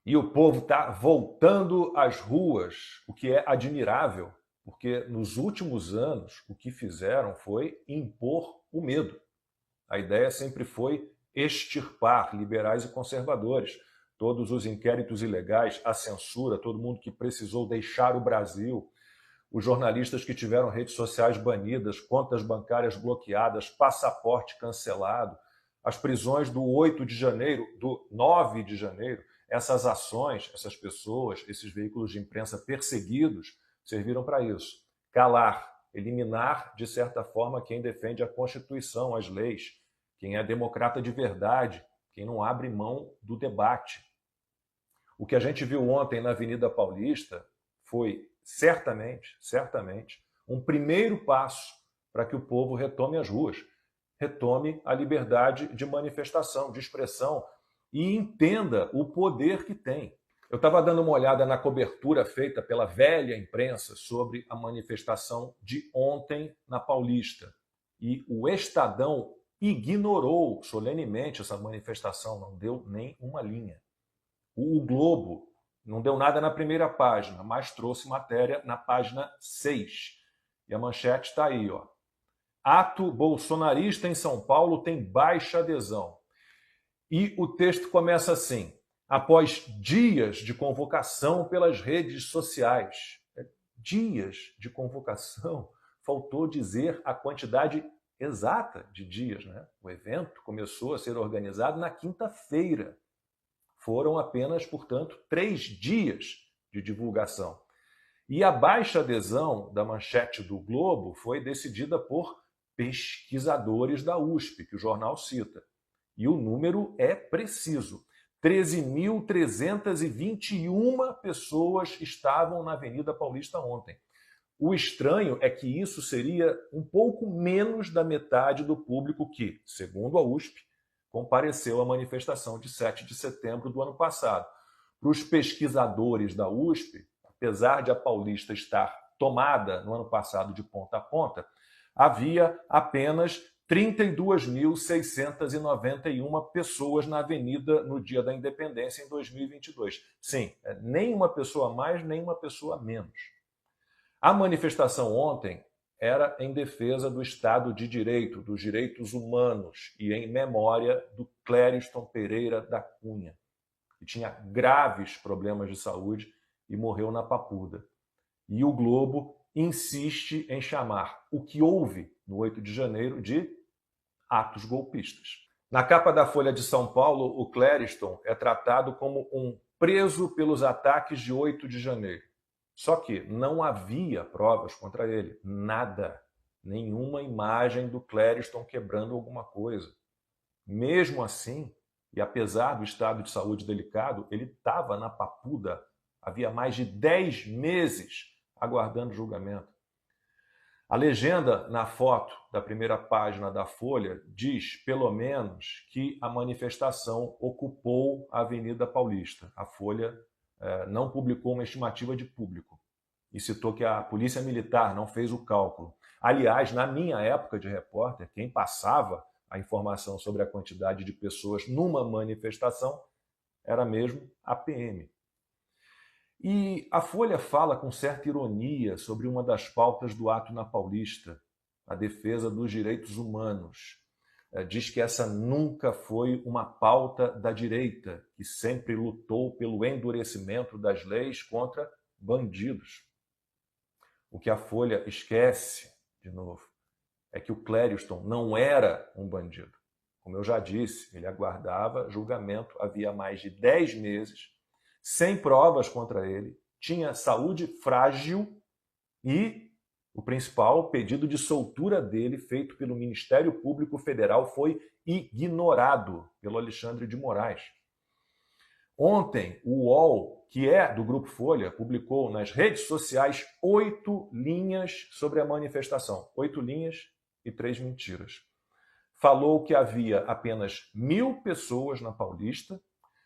E o povo está voltando às ruas, o que é admirável, porque nos últimos anos o que fizeram foi impor o medo. A ideia sempre foi extirpar liberais e conservadores. Todos os inquéritos ilegais, a censura, todo mundo que precisou deixar o Brasil, os jornalistas que tiveram redes sociais banidas, contas bancárias bloqueadas, passaporte cancelado, as prisões do 8 de janeiro, do 9 de janeiro, essas ações, essas pessoas, esses veículos de imprensa perseguidos, serviram para isso. Calar, eliminar, de certa forma, quem defende a Constituição, as leis, quem é democrata de verdade, quem não abre mão do debate. O que a gente viu ontem na Avenida Paulista foi certamente, um primeiro passo para que o povo retome as ruas, retome a liberdade de manifestação, de expressão e entenda o poder que tem. Eu estava dando uma olhada na cobertura feita pela velha imprensa sobre a manifestação de ontem na Paulista. E o Estadão ignorou solenemente essa manifestação, não deu nem uma linha. O Globo não deu nada na primeira página, mas trouxe matéria na página 6. E a manchete está aí, ó. Ato bolsonarista em São Paulo tem baixa adesão. E o texto começa assim: após dias de convocação pelas redes sociais. Dias de convocação, faltou dizer a quantidade exata de dias, né? O evento começou a ser organizado na quinta-feira. Foram apenas, portanto, 3 dias de divulgação. E a baixa adesão da manchete do Globo foi decidida por pesquisadores da USP, que o jornal cita. E o número é preciso. 13.321 pessoas estavam na Avenida Paulista ontem. O estranho é que isso seria um pouco menos da metade do público que, segundo a USP, compareceu à manifestação de 7 de setembro do ano passado. Para os pesquisadores da USP, apesar de a Paulista estar tomada no ano passado de ponta a ponta, havia apenas 32.691 pessoas na avenida no dia da independência em 2022. Sim, nem uma pessoa a mais, nem uma pessoa a menos. A manifestação ontem era em defesa do Estado de Direito, dos direitos humanos e em memória do Clériston Pereira da Cunha, que tinha graves problemas de saúde e morreu na Papuda. E o Globo insiste em chamar o que houve no 8 de janeiro de atos golpistas. Na capa da Folha de São Paulo, o Clériston é tratado como um preso pelos ataques de 8 de janeiro. Só que não havia provas contra ele, nada, nenhuma imagem do Clériston quebrando alguma coisa. Mesmo assim, e apesar do estado de saúde delicado, ele estava na Papuda havia mais de 10 meses aguardando julgamento. A legenda na foto da primeira página da Folha diz, pelo menos, que a manifestação ocupou a Avenida Paulista. A Folha não publicou uma estimativa de público e citou que a Polícia Militar não fez o cálculo. Aliás, na minha época de repórter, quem passava a informação sobre a quantidade de pessoas numa manifestação era mesmo a PM. E a Folha fala com certa ironia sobre uma das pautas do ato na Paulista, a defesa dos direitos humanos. Diz que essa nunca foi uma pauta da direita, que sempre lutou pelo endurecimento das leis contra bandidos. O que a Folha esquece, de novo, é que o Clériston não era um bandido. Como eu já disse, ele aguardava julgamento havia mais de 10 meses, sem provas contra ele, tinha saúde frágil e o principal pedido de soltura dele, feito pelo Ministério Público Federal, foi ignorado pelo Alexandre de Moraes. Ontem, o UOL, que é do Grupo Folha, publicou nas redes sociais 8 linhas sobre a manifestação. 8 linhas e 3 mentiras. Falou que havia apenas 1.000 pessoas na Paulista,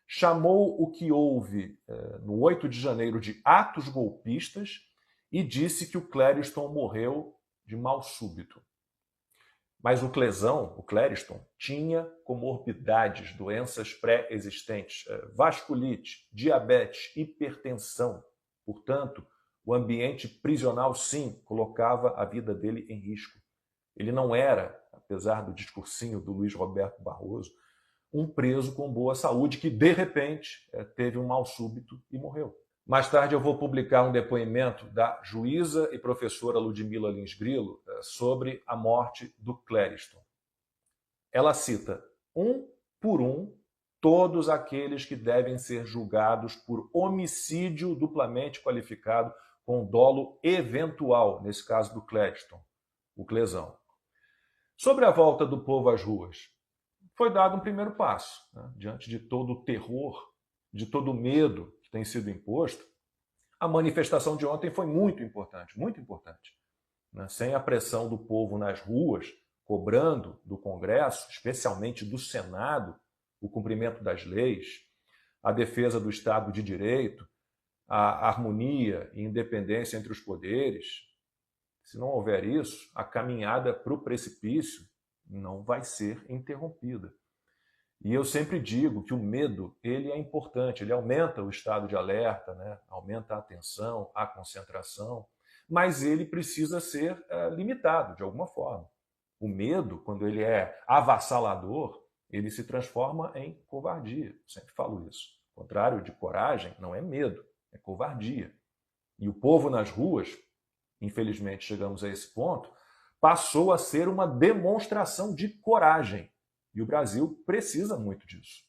chamou o que houve no 8 de janeiro de atos golpistas e disse que o Clériston morreu de mal súbito. Mas o Clesão, o Clériston, tinha comorbidades, doenças pré-existentes, vasculite, diabetes, hipertensão. Portanto, o ambiente prisional, sim, colocava a vida dele em risco. Ele não era, apesar do discursinho do Luiz Roberto Barroso, um preso com boa saúde que, de repente, teve um mal súbito e morreu. Mais tarde eu vou publicar um depoimento da juíza e professora Ludmila Lins Grilo sobre a morte do Clériston. Ela cita, um por um, todos aqueles que devem ser julgados por homicídio duplamente qualificado com dolo eventual, nesse caso do Clériston, o Clesão. Sobre a volta do povo às ruas, foi dado um primeiro passo, né? Diante de todo o terror, de todo o medo que tem sido imposto. A manifestação de ontem foi muito importante, né? Sem a pressão do povo nas ruas, cobrando do Congresso, especialmente do Senado, o cumprimento das leis, a defesa do Estado de Direito, a harmonia e independência entre os poderes. Se não houver isso, a caminhada para o precipício não vai ser interrompida. E eu sempre digo que o medo ele é importante, ele aumenta o estado de alerta, né? Aumenta a atenção, a concentração, mas ele precisa ser limitado de alguma forma. O medo, quando ele é avassalador, ele se transforma em covardia. Eu sempre falo isso. O contrário de coragem não é medo, é covardia. E o povo nas ruas, infelizmente chegamos a esse ponto, passou a ser uma demonstração de coragem. E o Brasil precisa muito disso.